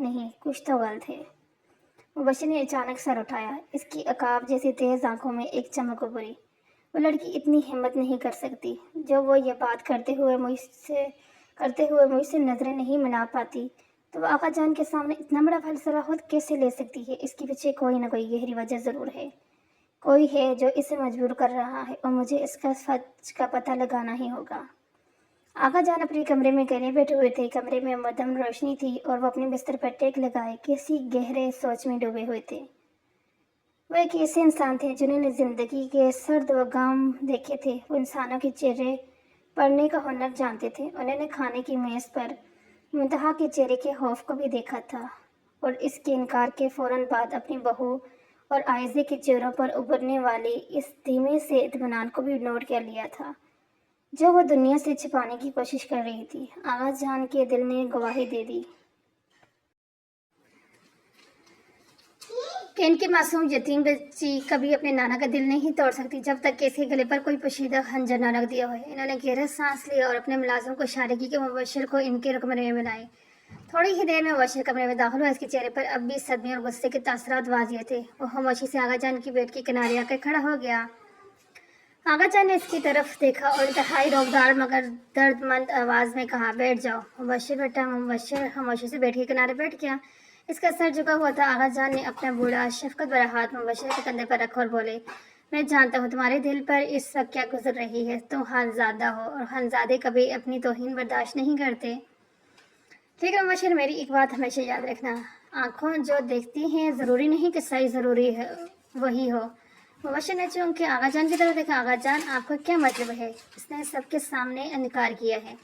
نہیں کچھ تو غلط ہے۔ مبشر نے اچانک سر اٹھایا، اس کی عقاب جیسی تیز آنکھوں میں ایک چمک ابھری۔ وہ لڑکی اتنی ہمت نہیں کر سکتی جو وہ یہ بات کرتے ہوئے مجھ سے نظریں نہیں ملا پاتی تو وہ آقا جان کے سامنے اتنا بڑا فیصلہ خود کیسے لے سکتی ہے؟ اس کے پیچھے کوئی نہ کوئی گہری وجہ ضرور ہے، کوئی ہے جو اسے مجبور کر رہا ہے اور مجھے اس کا سچ کا پتہ لگانا ہی ہوگا۔ آقا جان اپنے کمرے میں اکیلے بیٹھے ہوئے تھے۔ کمرے میں مدھم روشنی تھی اور وہ اپنے بستر پر ٹیک لگائے کسی گہرے سوچ میں ڈوبے ہوئے تھے۔ وہ ایک ایسے انسان تھے جنہوں نے زندگی کے سرد و غم دیکھے تھے۔ وہ انسانوں کے چہرے پڑھنے کا ہنر جانتے تھے۔ انہوں نے کھانے کی میز پر منتہا کے چہرے کے خوف کو بھی دیکھا تھا اور اس کے انکار کے فوراً بعد اپنی بہو اور آئزے کے چہروں پر ابھرنے والے اس دھیمے سے اطمینان کو بھی نوٹ کر لیا تھا جو وہ دنیا سے چھپانے کی کوشش کر رہی تھی۔ آغا جان کے دل نے گواہی دے دی کہ ان کی معصوم یتیم بچی کبھی اپنے نانا کا دل نہیں توڑ سکتی جب تک کہ اس کے گلے پر کوئی پوشیدہ خنجر نہ رکھ دیا ہوئے۔ انہوں نے گہرا سانس لیا اور اپنے ملازم کو اشارے کی کہ مبشر کو ان کے کمرے میں بلائے۔ تھوڑی ہی دیر میں مبشر کمرے میں داخل ہوا۔ اس کے چہرے پر اب بھی صدمے اور غصے کے تاثرات واضح تھے۔ وہ خاموشی سے آغا جان کی بیڈ کے کنارے آ کر کھڑا ہو گیا۔ آغا جان نے اس کی طرف دیکھا اور انتہائی روبدار مگر درد مند آواز میں کہا، بیٹھ جاؤ مبشر بیٹا۔ مبشر خاموشی سے بیڈ کے کنارے بیٹھ گیا۔ اس کا سر جھکا ہوا تھا۔ آغا جان نے اپنا بوڑھا شفقت بھرا ہاتھ مبشر کے کندھے پر رکھا اور بولے، میں جانتا ہوں تمہارے دل پر اس وقت کیا گزر رہی ہے۔ تم خانزادہ ہو اور خانزادے کبھی اپنی توہین برداشت نہیں کرتے، لیکن مبشر میری ایک بات ہمیشہ یاد رکھنا، آنکھوں جو دیکھتی ہیں ضروری نہیں کہ صحیح ضروری ہے وہی ہو۔ مبشر نے چونکہ آغا جان کی طرف دیکھا، آغا جان آپ کا کیا مطلب ہے؟ اس نے سب کے سامنے انکار کیا ہے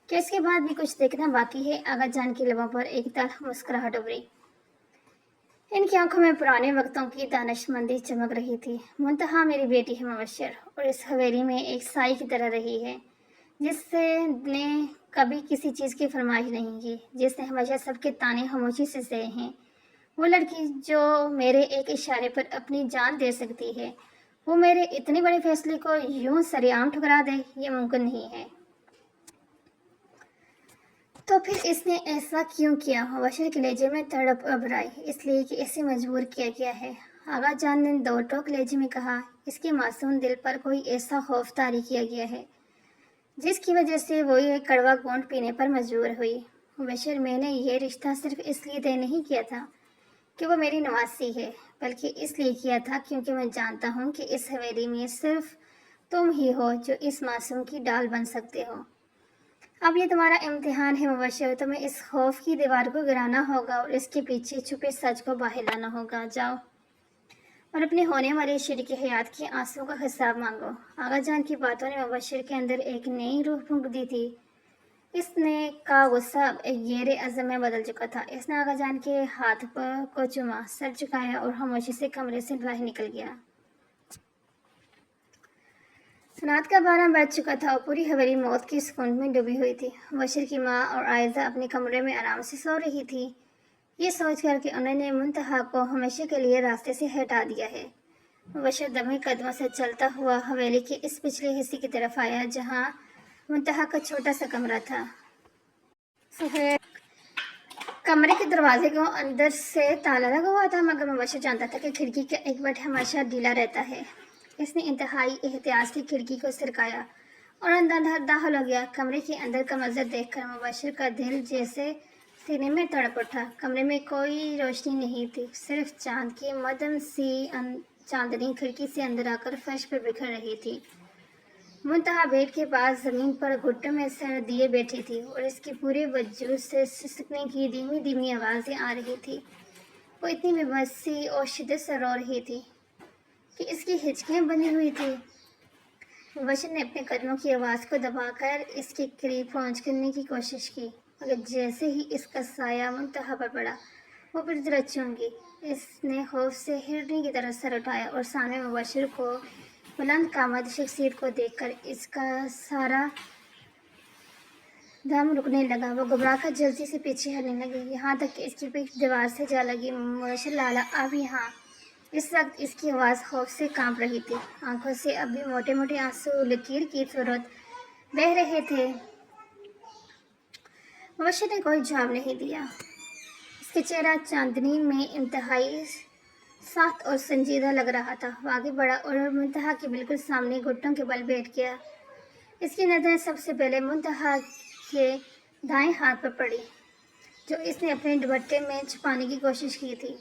کہ اس کے بعد بھی کچھ دیکھنا باقی ہے۔ آغا جان کی لبوں پر ایک تلخ مسکراہٹ ابھری۔ ان کی آنکھوں میں پرانے وقتوں کی دانشمندی چمک رہی تھی۔ منتہا میری بیٹی ہے مبشر، اور اس حویلی میں ایک سائی کی طرح رہی ہے جس نے کبھی کسی چیز کی فرمائش نہیں کی، جس نے ہمیشہ سب کے طعنے خاموشی سے سہے ہیں۔ وہ لڑکی جو میرے ایک اشارے پر اپنی جان دے سکتی ہے، وہ میرے اتنے بڑے فیصلے کو یوں سرعام ٹھکرا دے، یہ ممکن نہیں ہے۔ تو پھر اس نے ایسا کیوں کیا؟ مبشر کے لہجے میں تڑپ ابھر آئی۔ اس لیے کہ اسے مجبور کیا گیا ہے، آغا جان نے دو ٹوک لہجے میں کہا۔ اس کے معصوم دل پر کوئی ایسا خوف طاری کیا گیا ہے جس کی وجہ سے وہ یہ کڑوا گھونٹ پینے پر مجبور ہوئی۔ مبشر، میں نے یہ رشتہ صرف اس لیے طے نہیں کیا تھا کہ وہ میری نواسی ہے، بلکہ اس لیے کیا تھا کیونکہ میں جانتا ہوں کہ اس حویلی میں صرف تم ہی ہو جو اس معصوم کی ڈال بن سکتے ہو۔ اب یہ تمہارا امتحان ہے مبشر، تمہیں اس خوف کی دیوار کو گرانا ہوگا اور اس کے پیچھے چھپے سچ کو باہر لانا ہوگا۔ جاؤ اور اپنے ہونے والے شریک حیات کے آنسوں کا حساب مانگو۔ آغا جان کی باتوں نے مبشر کے اندر ایک نئی روح پھونک دی تھی۔ اس نے کا غصہ اب ایک زیر عزم میں بدل چکا تھا۔ اس نے آغا جان کے ہاتھ کو چوما، سر جھکایا اور خاموشی سے کمرے سے باہر نکل گیا۔ رات کا 12 بج چکا تھا اور پوری حویلی موت کی سکون میں ڈوبی ہوئی تھی۔ مبشر کی ماں اور آئزہ اپنے کمرے میں آرام سے سو رہی تھی، یہ سوچ کر کہ انہوں نے منتہا کو ہمیشہ کے لیے راستے سے ہٹا دیا ہے۔ مبشر دمی قدموں سے چلتا ہوا حویلی کے اس پچھلے حصے کی طرف آیا جہاں منتہا کا چھوٹا سا کمرہ تھا۔ کمرے کے دروازے کو اندر سے تالا لگا ہوا تھا، مگر مبشر جانتا تھا کہ کھڑکی کا ایک بٹ ہمیشہ ڈھیلا رہتا ہے۔ اس نے انتہائی احتیاط سے کھڑکی کو سرکایا اور اندر داخل ہو گیا۔ کمرے کے اندر کا منظر دیکھ کر مبشر کا دل جیسے سینے میں تڑپ اٹھا۔ کمرے میں کوئی روشنی نہیں تھی، صرف چاند کی مدھم سی چاندنی کھڑکی سے اندر آ کر فرش پر بکھر رہی تھی۔ منتہا بیڈ کے پاس زمین پر گھٹنوں میں سر دیے بیٹھی تھی اور اس کے پورے وجود سے سسکنے کی دھیمی دھیمی آوازیں آ رہی تھی۔ وہ اتنی بے بسی اور شدت سے رو رہی تھی کہ اس کی ہچکیاں بندھی ہوئی تھی۔ مبشر نے اپنے قدموں کی آواز کو دبا کر اس کے قریب پہنچ کرنے کی کوشش کی، مگر جیسے ہی اس کا سایہ منتہا پر پڑا وہ پوری طرح چونک گئی۔ اس نے خوف سے ہرنی کی طرح سر اٹھایا اور سامنے مبشر کو بلند قامت شخصیت کو دیکھ کر اس کا سارا دم رکنے لگا۔ وہ گھبرا کر جلدی سے پیچھے ہٹنے لگی، یہاں تک کہ اس کی پیٹھ دیوار سے جا لگی۔ مبشر لالا اب یہاں۔ اس وقت اس کی آواز خوف سے کانپ رہی تھی، آنکھوں سے اب بھی موٹے موٹے آنسو لکیر کی صورت بہہ رہے تھے۔ مبشر نے کوئی جواب نہیں دیا۔ اس اس کا چہرہ چاندنی میں انتہائی سخت اور سنجیدہ لگ رہا تھا، وہ آگے بڑھا اور منتہا کے بالکل سامنے گھٹنوں کے بل بیٹھ گیا۔ اس کی نظریں سب سے پہلے منتہا کے دائیں ہاتھ پر پڑی، جو اس نے اپنے دوپٹے میں چھپانے کی کوشش کی تھی۔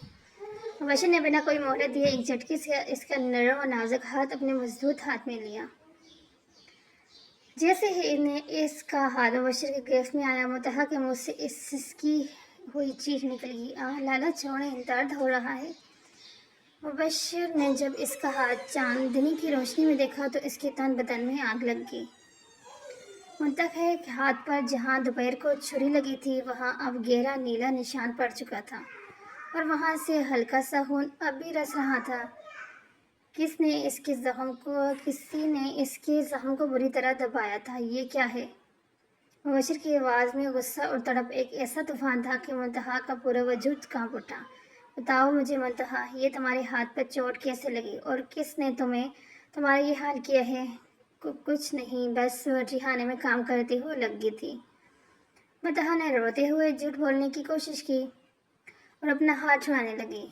مبشر نے بنا کوئی مہلت دیے ایک جھٹکے سے اس کا نرم اور نازک ہاتھ اپنے مضبوط ہاتھ میں لیا۔ جیسے ہی اس کا ہاتھ مبشر کی گرفت میں آیا، منتہا کے منہ سے اس سسکی ہوئی چیخ نکل گئی، "آہ لالا چھوڑیں، درد ہو رہا ہے۔" مبشر نے جب اس کا ہاتھ چاندنی کی روشنی میں دیکھا تو اس کے تن بدن میں آگ لگ گئی۔ منتہا کے ہاتھ پر جہاں دوپہر کو چھری لگی تھی، وہاں اب گہرا نیلا نشان پڑ چکا تھا اور وہاں سے ہلکا سا خون اب بھی رس رہا تھا۔ کسی نے اس کے زخم کو بری طرح دبایا تھا۔ یہ کیا ہے؟ مبشر کی آواز میں غصہ اور تڑپ ایک ایسا طوفان تھا کہ منتہا کا پورا وجود کانپ اٹھا۔ "بتاؤ مجھے منتہا، یہ تمہارے ہاتھ پر چوٹ کیسے لگی اور کس نے تمہارا یہ حال کیا ہے؟" کچھ نہیں، بس ورجی خانے میں کام کرتی ہوئے لگ گئی تھی۔ منتہا نے روتے ہوئے جھوٹ بولنے کی کوشش کی اور اپنا ہاتھ چھڑانے لگی۔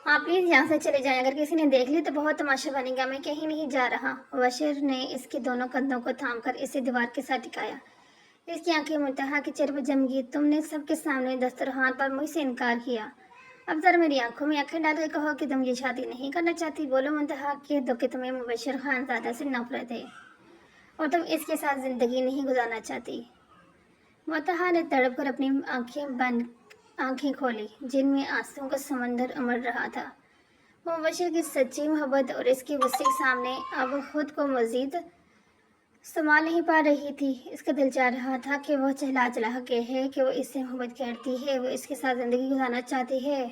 "آپ پلیز یہاں سے چلے جائیں، اگر کسی نے دیکھ لی تو بہت تماشا بنے گا، میں کہیں نہیں جا رہا۔" مبشر نے اس کے دونوں کندھوں کو تھام کر اسے دیوار کے ساتھ ٹکایا۔ اس کی آنکھیں منتہا کے چہرے پر جم گئی۔ "تم نے سب کے سامنے دسترخوان پر مجھ سے انکار کیا، اب ذرا میری آنکھوں میں آنکھیں ڈال کے کہو کہ تم یہ شادی نہیں کرنا چاہتی۔ بولو منتہا، کہہ دو کہ تمہیں مبشر خانزادہ سے نفرت ہے اور تم اس کے ساتھ زندگی نہیں گزارنا چاہتی۔" منتہا نے تڑپ کر اپنی آنکھیں کھولی، جن میں آنسوؤں کا سمندر امڑ رہا تھا۔ وہ مبشر کی سچی محبت اور اس کے غصے کے سامنے اب خود کو مزید سنبھال نہیں پا رہی تھی۔ اس کا دل چاہ رہا تھا کہ وہ چہلا چلا کہے کہ وہ اس سے محبت کرتی ہے، وہ اس کے ساتھ زندگی گزارنا چاہتی ہے،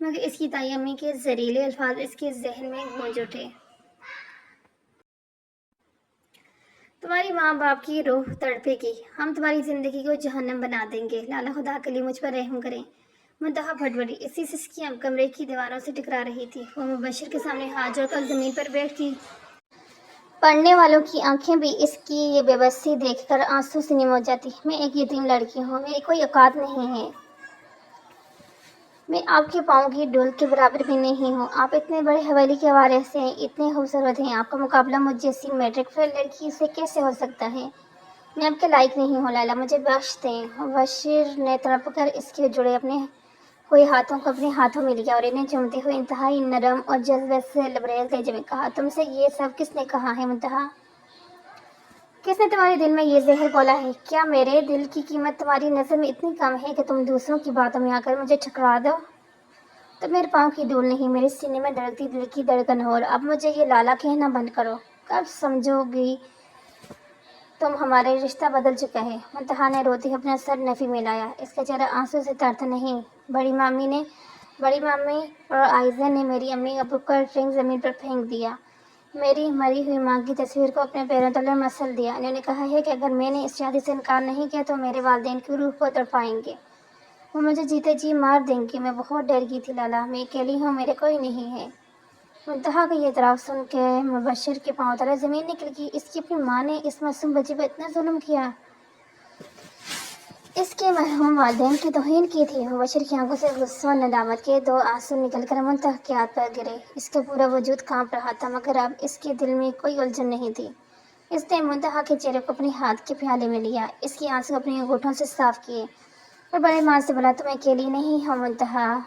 مگر اس کی تائی امی کے زہریلے الفاظ اس کے ذہن میں گونج اٹھے۔ "تمہاری ماں باپ کی روح تڑپے گی، ہم تمہاری زندگی کو جہنم بنا دیں گے، لالا خدا کے لیے مجھ پر رحم کریں۔" منتہا پھٹ پڑی۔ اس کی سسکیاں کمرے کی دیواروں سے ٹکرا رہی تھیں۔ وہ مبشر کے سامنے ہاتھ جوڑ کر زمین پر بیٹھ گئی۔ پڑھنے والوں کی آنکھیں بھی اس کی یہ بے بسی دیکھ کر آنسو سے نم ہو جاتی۔ "میں ایک یتیم لڑکی ہوں، میری کوئی اوقات نہیں ہے، میں آپ کے پاؤں کی دھول کے برابر بھی نہیں ہوں۔ آپ اتنے بڑے حویلی کے وارث ہیں، اتنے خوبصورت ہیں، آپ کا مقابلہ مجھ جیسی میٹرک فیل لڑکی سے کیسے ہو سکتا ہے؟ میں آپ کے لائق نہیں ہوں، لالا، مجھے بخش دیں۔" مبشر نے تڑپ کر اس کے جڑے ہوئے ہاتھوں کو اپنے ہاتھوں میں لیا اور انہیں چومتے ہوئے انتہائی نرم اور جذبات سے لبریز لہجے میں کہا، "تم سے یہ سب کس نے کہا ہے منتہا؟ کس نے تمہارے دل میں یہ زہر گھولا ہے؟ کیا میرے دل کی قیمت تمہاری نظر میں اتنی کم ہے کہ تم دوسروں کی باتوں میں آ کر مجھے ٹھکرا دو؟ تم میرے پاؤں کی دھول نہیں، میرے سینے میں دھڑکتی دل کی دھڑکن ہو، اور اب مجھے یہ لالا کہنا بند کرو۔ کب سمجھو گی تم ہمارا رشتہ بدل چکا ہے؟" منتہا نے روتے ہوئے اپنا سر نفی میں لایا۔ اس کا چہرہ آنسو سے تر تھا۔ "نہیں، بڑی مامی اور آئزہ نے میری امی ابو کا رنگ زمین پر پھینک دیا، میری مری ہوئی ماں کی تصویر کو اپنے پیروں تلے مسل دیا۔ انہوں نے کہا ہے کہ اگر میں نے اس شادی سے انکار نہیں کیا تو میرے والدین کی روح کو تڑپائیں گے، وہ مجھے جیتے جی مار دیں گے۔ میں بہت ڈر گئی تھی لالا، میں اکیلی ہوں، میرے کوئی نہیں ہے۔" منتہا کا یہ اعتراف سن کے مبشر کے پاؤں تلے زمین نکل گئی۔ اس کی اپنی ماں نے اس معصوم بچی پر اتنا ظلم کیا، اس کے مرحوم والدین کی توہین کی تھی۔ مبشر کی آنکھوں سے غصہ اور ندامت کے دو آنسو نکل کر منتہا کے ہاتھ پر گرے۔ اس کا پورا وجود کانپ رہا تھا، مگر اب اس کے دل میں کوئی الجھن نہیں تھی۔ اس نے منتہا کے چہرے کو اپنے ہاتھ کے پیالے میں لیا، اس کے آنسو اپنے ہونٹوں سے صاف کیے اور بڑے ماں سے بولا، "تم اکیلی نہیں ہو منتہا،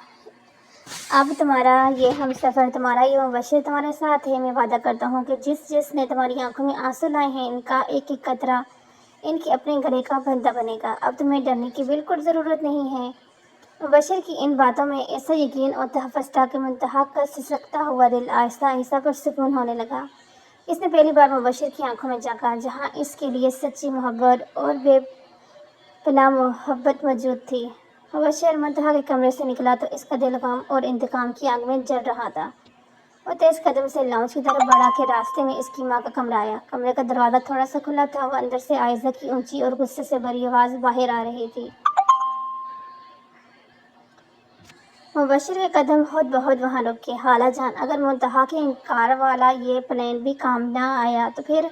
اب تمہارا یہ ہمسفر، تمہارا یہ مبشر تمہارے ساتھ ہے۔ میں وعدہ کرتا ہوں کہ جس نے تمہاری آنکھوں میں آنسو لائے ہیں، ان کا ایک ایک قطرہ ان کے اپنے گلے کا بندہ بنے گا۔ اب تمہیں ڈرنے کی بالکل ضرورت نہیں ہے۔" مبشر کی ان باتوں میں ایسا یقین اور تحفظ تھا کہ منتہا کا سسکتا ہوا دل آہستہ آہستہ پرسکون ہونے لگا۔ اس نے پہلی بار مبشر کی آنکھوں میں جھانکا، جہاں اس کے لیے سچی محبت اور بے پناہ محبت موجود تھی۔ مبشر منتہا کے کمرے سے نکلا تو اس کا دل غم اور انتقام کی آگ میں جل رہا تھا۔ وہ تیز قدم سے لاؤنج کی طرف بڑھا کہ راستے میں اس کی ماں کا کمرہ آیا۔ کمرے کا دروازہ تھوڑا سا کھلا تھا اور اندر سے آئزہ کی اونچی اور غصے سے بھری آواز باہر آ رہی تھی۔ مبشر کے قدم خود بخود وہاں رک گئے۔ "خالہ جان، اگر منتہا کے انکار والا یہ پلان بھی کام نہ آیا تو پھر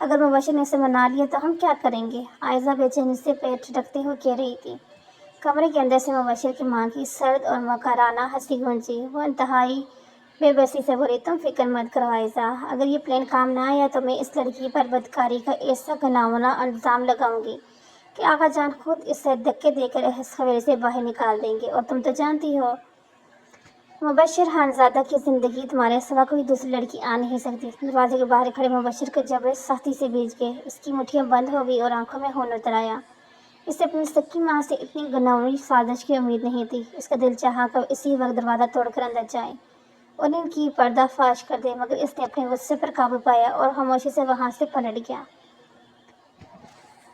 اگر مبشر نے اسے منا لیا تو ہم کیا کریں گے؟ عائزہ بے چینی سے پیٹ رکھتے ہوئے کہہ رہی تھی۔ کمرے کے اندر سے مبشر کی ماں کی سرد اور مکرانہ ہنسی گونجی۔ وہ انتہائی بے بسی سے بولی، تم فکر مت کرو عائزہ، اگر یہ پلان کام نہ آیا تو میں اس لڑکی پر بدکاری کا ایسا گھناؤنا الزام لگاؤں گی کہ آقا جان خود اسے دھکے دے کر اس حویلی سے باہر نکال دیں گے، اور تم تو جانتی ہو مبشر خانزادہ کی زندگی تمہارے سوا کوئی دوسری لڑکی آ نہیں سکتی۔ دروازے کے باہر کھڑے مبشر کے جبڑے سختی سے بھیج گئے، اس کی مٹھیاں بند ہو گئی اور آنکھوں میں خون اتر آیا۔ اسے اپنی سکی ماں سے اتنی گھناؤنی سازش کی امید نہیں تھی۔ اس کا دل چاہا کہ اسی وقت دروازہ توڑ کر اندر جائے اور ان کی پردہ فاش کر دے، مگر اس نے اپنے غصے پر قابو پایا اور خاموشی سے وہاں سے پلٹ گیا،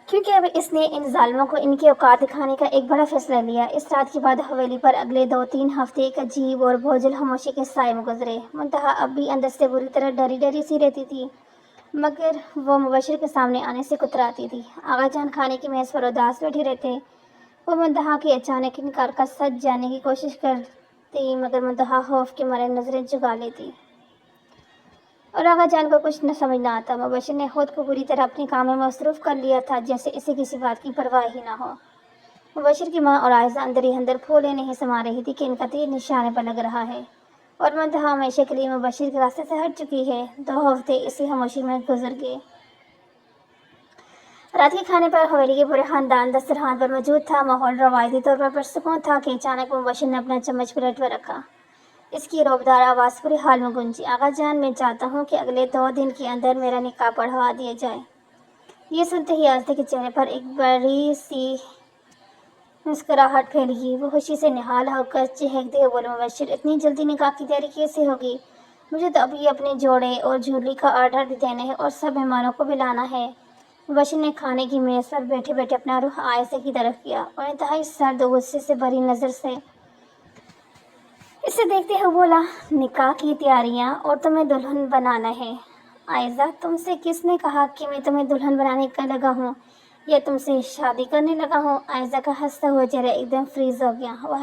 کیونکہ اب اس نے ان ظالموں کو ان کی اوقات دکھانے کا ایک بڑا فیصلہ لیا۔ اس رات کے بعد حویلی پر اگلے 2-3 ہفتے ایک عجیب اور بوجھل خاموشی کے سائے میں گزرے۔ منتہا اب بھی اندر سے بری طرح ڈری ڈری سی رہتی تھی، مگر وہ مبشر کے سامنے آنے سے کتراتی تھی۔ آقا جان کھانے کی میز پر اداس بیٹھے رہتے۔ وہ منتہا کے اچانک انکار کا سچ جاننے کی کوشش کرتی، مگر منتہا خوف کے مارے نظریں جھکا لیتی، اور آقا جان کو کچھ نہ سمجھ نہ آتا۔ مبشر نے خود کو پوری طرح اپنے کام میں مصروف کر لیا تھا، جیسے اسے کسی بات کی پرواہ ہی نہ ہو۔ مبشر کی ماں اور عائزہ اندر ہی اندر پھولے نہیں سما رہی تھی کہ ان کا تیر نشانے پر لگ رہا ہے، اور منتہا ہمیشہ کے لیے مبشر کے راستے سے ہٹ چکی ہے۔ 2 ہفتے اسی خاموشی میں گزر گئے۔ رات کے کھانے پر حویلی کے پورے خاندان دسترخوان پر موجود تھا۔ ماحول روایتی طور پر پرسکون تھا کہ اچانک مبشر نے اپنا چمچ پلٹ پر رکھا۔ اس کی رعبدار آواز پورے ہال میں گونجی، آقا جان، میں چاہتا ہوں کہ اگلے 2 دن کے اندر میرا نکاح پڑھوا دیا جائے۔ یہ سنتے ہی عائزہ کے چہرے پر ایک بڑی سی مسکراہٹ پھیل گئی۔ وہ خوشی سے نہال ہو کر چہکتے ہوئے بولے، مبشر، اتنی جلدی نکاح کی تیاری کیسے ہوگی؟ مجھے تو ابھی اپنے جوڑے اور جھولی کا آرڈر دینا ہے اور سب مہمانوں کو بلانا ہے۔ مبشر نے کھانے کی میز پر بیٹھے بیٹھے اپنا رخ عائزہ کی طرف کیا اور انتہائی سرد و غصے سے بھری نظر سے اسے دیکھتے ہوئے بولا، نکاح کی تیاریاں اور تمہیں دلہن بنانا ہے؟ عائزہ، تم سے کس نے کہا کہ میں تمہیں دلہن بنانے کا لگا ہوں یا تم سے شادی کرنے لگا ہوں؟ عائزہ کا ہنستا ہوا چہرہ ایک دم فریز ہو گیا۔ وہ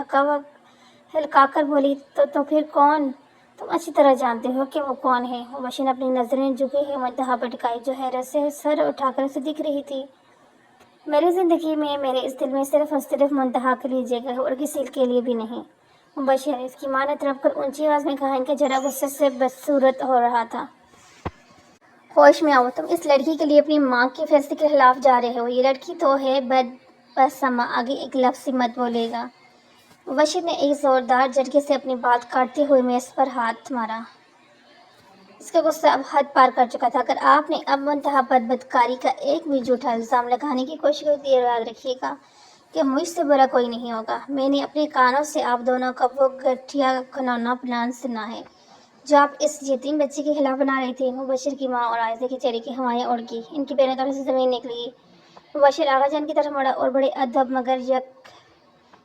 ہلکا کر بولی، تو پھر کون؟ تم اچھی طرح جانتے ہو کہ وہ کون ہے۔ مبشر نے اپنی نظریں جھکے ہوئے منتہا پر ٹکائی، جو حیرت سے سر اٹھا کر اسے دیکھ رہی تھی۔ میری زندگی میں، میرے اس دل میں صرف اور صرف منتہا کے لیے جگہ ہے اور کسی کے لیے بھی نہیں۔ مبشر، اس کی ماں نے تڑپ کر اونچی آواز میں کہا، ان کا چہرہ غصے سے بدصورت ہو رہا تھا۔ ہوش میں آؤ، تم اس لڑکی کے لیے اپنی ماں کے فیصلے کے خلاف جا رہے ہو۔ یہ لڑکی تو ہے بس سما آگے ایک لفظ مت بولے گا۔ مبشر نے ایک زوردار جھٹکے سے اپنی بات کاٹتے ہوئے میز پر ہاتھ مارا۔ اس کا غصہ اب حد پار کر چکا تھا۔ اگر آپ نے اب منتہا پر بدکاری کا ایک بھی جھوٹا الزام لگانے کی کوشش کی تو یاد رکھیے گا کہ مجھ سے برا کوئی نہیں ہوگا۔ میں نے اپنے کانوں سے آپ دونوں کا وہ گٹھیا گھناؤنا پلان سنا ہے جو آپ اس یتیم بچی کے خلاف بنا رہے تھے۔ مبشر کی ماں اور عائزہ کے چہرے کی ہوائیں اڑ گئی، ان کی پیروں تلے سے زمین نکلی۔ مبشر آقا جان کی طرف مڑا اور بڑے ادب مگر یک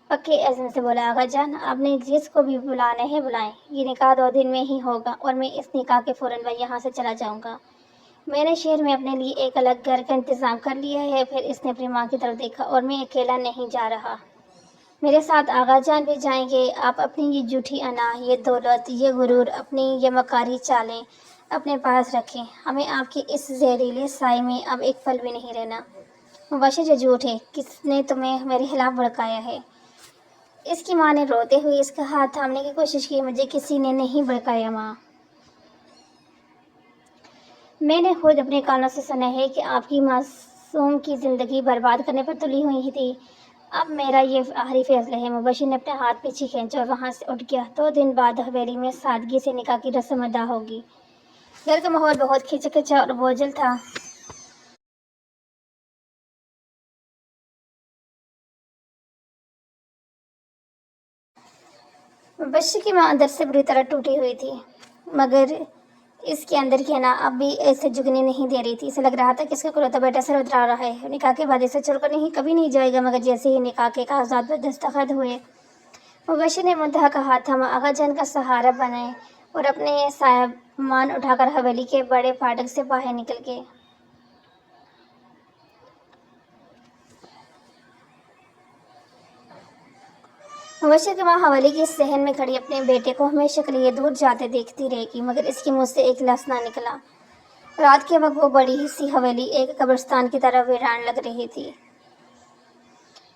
پکے عزم سے بولا، آقا جان، آپ نے جس کو بھی بلانا ہے بلائیں، یہ نکاح 2 دن میں ہی ہوگا اور میں اس نکاح کے فوراً بعد یہاں سے چلا جاؤں گا۔ میں نے شہر میں اپنے لیے ایک الگ گھر کا انتظام کر لیا ہے۔ پھر اس نے اپنی ماں کی طرف دیکھا، اور میں اکیلا نہیں جا رہا، میرے ساتھ آقا جان بھی جائیں گے۔ آپ اپنی یہ جھوٹی انا، یہ دولت، یہ غرور، اپنی یہ مکاری چالیں اپنے پاس رکھیں۔ ہمیں آپ کے اس زہریلے سائے میں اب ایک پل بھی نہیں رہنا۔ مبشر، یہ جھوٹ ہے، کس نے تمہیں میرے خلاف بھڑکایا ہے؟ اس کی ماں نے روتے ہوئے اس کا ہاتھ تھامنے کی کوشش کی، مجھے کسی نے نہیں بھڑکایا ماں، میں نے خود اپنے کانوں سے سنا ہے کہ آپ کی معصوم کی زندگی برباد کرنے پر تلی ہوئی تھی۔ اب میرا یہ آخری فیصلہ ہے۔ مبشر نے اپنا ہاتھ پیچھے کھینچا اور وہاں سے اٹھ گیا۔ 2 دن بعد حویلی میں سادگی سے نکاح کی رسم ادا ہوگی۔ گھر کا ماحول بہت کھچکچا اور بوجھل تھا۔ مبشر کی ماں اندر سے بری طرح ٹوٹی ہوئی تھی، مگر اس کے اندر کی انا اب بھی ایسے جھکنے نہیں دے رہی تھی۔ اسے لگ رہا تھا کہ اس کا کلوتا بیٹا سر اترا رہا ہے۔ نکاح کے بعد اسے چھوڑ کر کبھی نہیں جائے گا، مگر جیسے ہی نکاح کے کاغذات پر دستخط ہوئے، مبشر نے منتہا کا ہاتھ تھاما، آقا جان کا سہارا بنے اور اپنے سامان اٹھا کر حویلی کے بڑے پھاٹک سے باہر نکل گئے۔ مبشر کی ماں حویلی کے صحن میں کھڑی اپنے بیٹے کو ہمیشہ کے لیے دور جاتے دیکھتی رہے گی، مگر اس کے منہ سے ایک لفظ نہ نکلا۔ رات کے وقت وہ بڑی سی حویلی ایک قبرستان کی طرح ویران لگ رہی تھی۔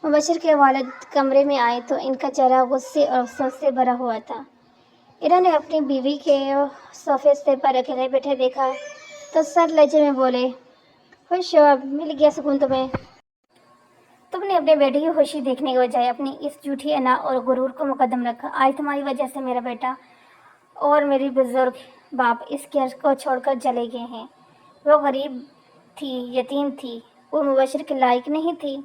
مبشر کے والد کمرے میں آئے تو ان کا چہرہ غصے اور افسوس سے بھرا ہوا تھا۔ انہوں نے اپنی بیوی کے صوفے پر اکیلے بیٹھے دیکھا تو سر لہجے میں بولے، خوش ہو، اب مل گیا سکون تمہیں؟ تم نے اپنے بیٹے کی خوشی دیکھنے کے بجائے اپنی اس جھوٹی انا اور غرور کو مقدم رکھا۔ آج تمہاری وجہ سے میرا بیٹا اور میری بزرگ باپ اس گھر کو چھوڑ کر چلے گئے ہیں۔ وہ غریب تھی، یتیم تھی، وہ مبشر کے لائق نہیں تھی۔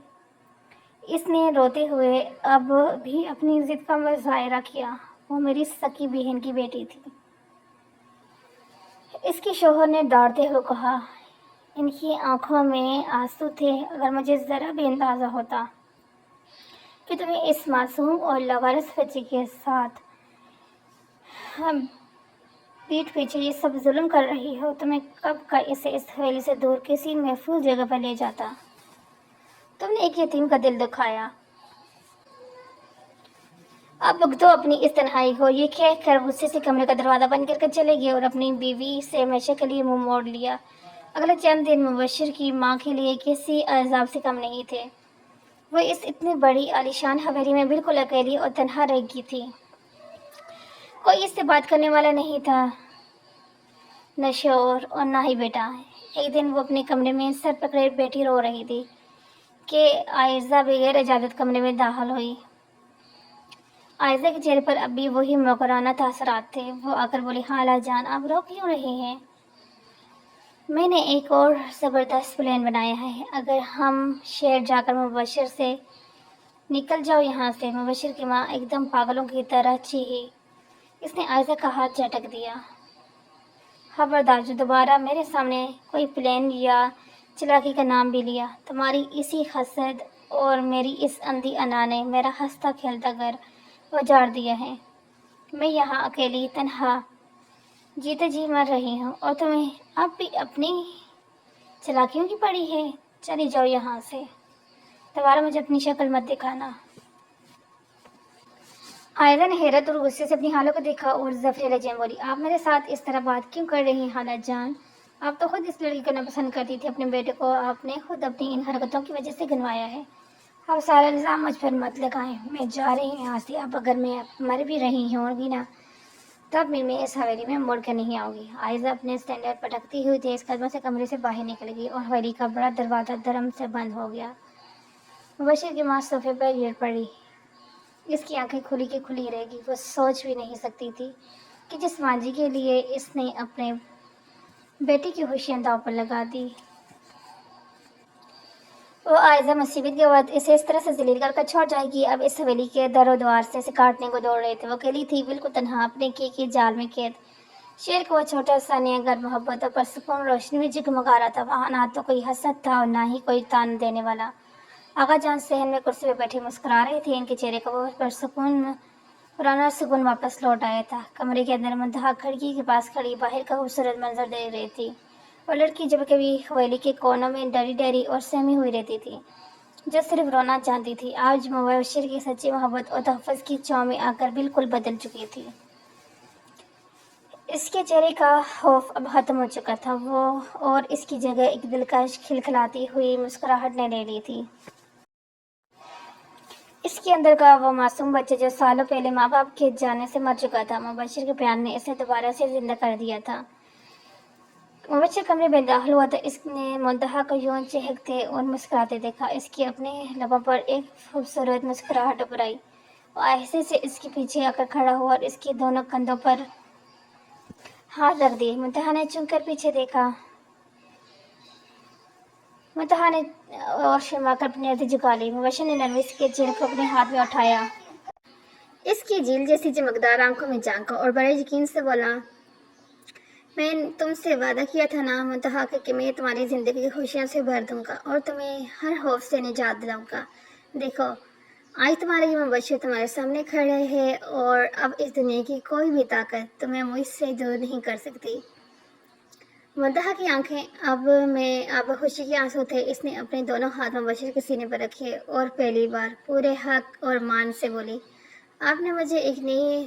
اس نے روتے ہوئے اب بھی اپنی ضد کا مظاہرہ کیا۔ وہ میری سکی بہن کی بیٹی تھی۔ اس کے شوہر نے ڈانٹتے ہوئے کہا، ان کی آنکھوں میں آنسو تھے۔ اگر مجھے ذرا بھی اندازہ ہوتا کہ تمہیں اس معصوم اور لاوارث بچے کے ساتھ پیٹھ پیچھے یہ سب ظلم کر رہی ہو تو میں کب کا اسے اس حویلی سے دور کسی محفوظ جگہ پر لے جاتا۔ تم نے ایک یتیم کا دل دکھایا۔ اب بھگتو اپنی اس تنہائی کو، یہ کہہ کر غصے سے کمرے کا دروازہ بند کر کے چلے گئے اور اپنی بیوی سے ہمیشہ کے لیے منہ موڑ لیا۔ اگلے چند دن مبشر کی ماں کے لیے کسی عذاب سے کم نہیں تھے۔ وہ اس اتنی بڑی عالیشان حویلی میں بالکل اکیلی اور تنہا رہ گئی تھی۔ کوئی اس سے بات کرنے والا نہیں تھا، نہ شوہر اور نہ ہی بیٹا۔ ایک دن وہ اپنے کمرے میں سر پکڑے بیٹھی رو رہی تھی کہ عائزہ بغیر اجازت کمرے میں داخل ہوئی۔ عائزہ کے چہرے پر اب بھی وہی موقرانہ تاثرات تھے۔ وہ آ کر بولی، خالہ جان، آپ رو کیوں رہے ہیں؟ میں نے ایک اور زبردست پلان بنایا ہے۔ اگر ہم شہر جا کر مبشر سے نکل جاؤ یہاں سے۔ مبشر کی ماں ایک دم پاگلوں کی طرح چیخی۔ اس نے عائزہ کا ہاتھ جھٹک دیا۔ خبردار، جو دوبارہ میرے سامنے کوئی پلان یا چالاکی کا نام بھی لیا، تمہاری اسی حسد اور میری اس اندھی انا نے میرا ہنستا کھیلتا گھر اجاڑ دیا ہے۔ میں یہاں اکیلی تنہا جیتے جی مر رہی ہوں اور تمہیں اب بھی اپنی چالاکیوں کی پڑی ہے۔ چلی جاؤ یہاں سے، دوبارہ مجھے اپنی شکل مت دکھانا۔ عائزہ نے حیرت اور غصے سے اپنی خالہ کو دیکھا اور زفر لہجے میں بولی، آپ میرے ساتھ اس طرح بات کیوں کر رہی ہیں خالہ جان؟ آپ تو خود اس لڑکی کو ناپسند کرتی تھی۔ اپنے بیٹے کو آپ نے خود اپنی ان حرکتوں کی وجہ سے گنوایا ہے۔ اب سارا الزام مجھ پر مت لگائیں۔ میں جا رہی ہوں یہاں سے۔ اب اگر میں مر بھی رہی ہوں گی نا، تب بھی میں اس حویلی میں مڑ کر نہیں آؤں گی۔ عائزہ اپنے سٹینڈر پٹکتی ہوئی تیز قدموں سے کمرے سے باہر نکل گئی اور حویلی کا بڑا دروازہ دھڑام سے بند ہو گیا۔ مبشر کی ماں صوفے پر گر پڑی۔ اس کی آنکھیں کھلی کی کھلی رہ گئی۔ وہ سوچ بھی نہیں سکتی تھی کہ جس ماضی کے لیے اس نے اپنے بیٹے کی خوشیاں داؤ پر لگا دی، وہ عائزہ مصیبت کے وقت اسے اس طرح سے ذلیل کر چھوڑ جائے گی۔ اب اس حویلی کے در و دوار سے اسے کاٹنے کو دوڑ رہے تھے۔ وہ اکیلی تھی، بالکل تنہا، اپنے کی جال میں قید۔ شہر کا وہ چھوٹا سا نیا گھر محبت اور پرسکون روشنی میں جگمگا رہا تھا۔ وہاں نہ تو کوئی حسد تھا اور نہ ہی کوئی تان دینے والا۔ آقا جان صحن میں کرسی پہ بیٹھے مسکرا رہے تھے۔ ان کے چہرے کا وہ پرسکون پرانا سکون واپس لوٹ آیا تھا۔ کمرے کے اندر منتہا کھڑکی کے پاس کھڑی باہر کا خوبصورت منظر دیکھ رہی تھی۔ وہ لڑکی جب کبھی حویلی کے کونوں میں ڈری ڈری اور سہمی ہوئی رہتی تھی، جو صرف رونا چاہتی تھی، آج مبشر کی سچی محبت اور تحفظ کی چھاؤں میں آ کر بالکل بدل چکی تھی۔ اس کے چہرے کا خوف اب ختم ہو چکا تھا، وہ اور اس کی جگہ ایک دلکش کھلکھلاتی ہوئی مسکراہٹ نے لے لی تھی۔ اس کے اندر کا وہ معصوم بچہ جو سالوں پہلے ماں باپ کے جانے سے مر چکا تھا، مبشر کے پیار نے اسے دوبارہ سے زندہ کر دیا تھا۔ مبشر کمرے میں داخل ہوا تو اس نے منتہا کو یوں چہکتے اور مسکراتے دیکھا۔ اس کے اپنے لبوں پر ایک خوبصورت مسکراہٹ ابھر آئی۔ وہ آہستہ سے اس کے پیچھے آ کر کھڑا ہوا اور اس کے دونوں کندھوں پر ہاتھ رکھ دیے۔ منتہا نے چونک کر پیچھے دیکھا۔ منتہا نے اور شرما کر اپنی اردی جھکا لی۔ مبشر نے نرمی سے کے چہرے کو اپنے ہاتھ میں اٹھایا۔ اس کی جھیل جیسی چمکدار آنکھوں میں جھانکا اور بڑے یقین سے بولا، میں تم سے وعدہ کیا تھا نا منتہا کہ میں تمہاری زندگی کی خوشیوں سے بھر دوں گا اور تمہیں ہر خوف سے نجات دلاؤں گا۔ دیکھو، آج تمہارے یہ مبشر تمہارے سامنے کھڑے ہے اور اب اس دنیا کی کوئی بھی طاقت تمہیں مجھ سے دور نہیں کر سکتی۔ منتہا کی آنکھیں اب خوشی کے آنسو تھے۔ اس نے اپنے دونوں ہاتھ مبشر کے سینے پر رکھے اور پہلی بار پورے حق اور مان سے بولی، آپ نے مجھے ایک نئی